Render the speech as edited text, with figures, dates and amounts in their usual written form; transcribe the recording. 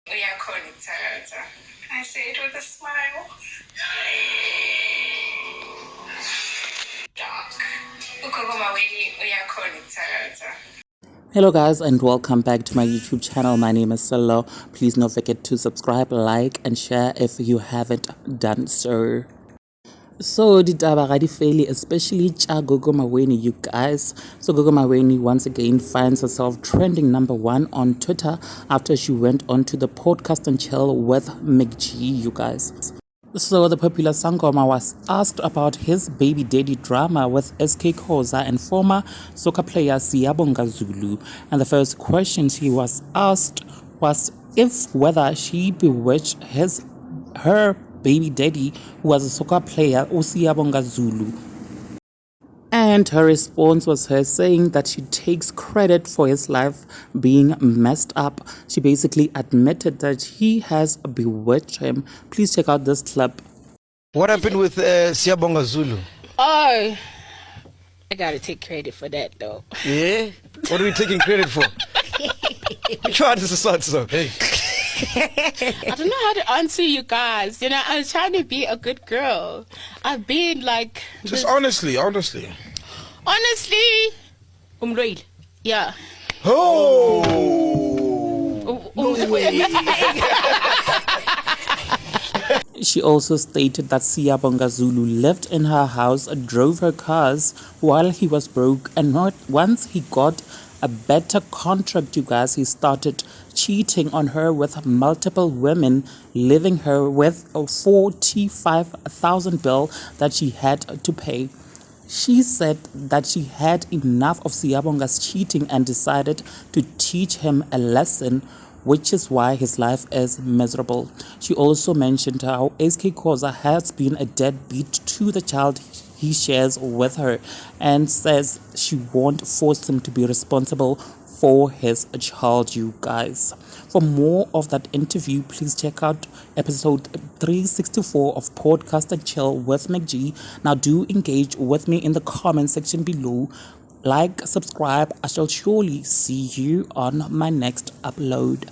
I say it with a smile. Gogo Maweni, Hello guys and welcome back to my YouTube channel. My name is Silo. Please don't forget to subscribe, like and share if you haven't done so. So ditaba ga di fele, especially tša Gogo Maweni, you guys. So Gogo Maweni once again finds herself trending #1 on Twitter after she went on to the podcast and chill with McG, you guys. So the popular Sangoma was asked about his baby daddy drama with SK Khoza and former soccer player Siyabonga Zulu. And the first question she was asked was whether she bewitched her baby daddy, who was a soccer player, Siyabonga Zulu. And her response was her saying that she takes credit for his life being messed up. She basically admitted that he has bewitched him. Please check out this clip. What happened with Siyabonga Zulu? Oh, I gotta take credit for that though. Yeah? What are we taking credit for? Which one is this answer? Hey. I don't know how to answer you guys. You know, I was trying to be a good girl. I've been like... Just honestly. Honestly, Umloil. yeah. Oh! No way. She also stated that Siyabonga Zulu lived in her house, drove her cars while he was broke, and not once he got a better contract, you guys, he started cheating on her with multiple women, leaving her with a 45,000 bill that she had to pay. She said that she had enough of Siyabonga's cheating and decided to teach him a lesson, which is why his life is miserable. She also mentioned how SK Khoza has been a deadbeat to the child he shares with her and says she won't force him to be responsible for his child, you guys. For more of that interview, please check out episode 364 of Podcast and Chill with McG. Now do engage with me in the comment section below. Like, subscribe. I shall surely see you on my next upload.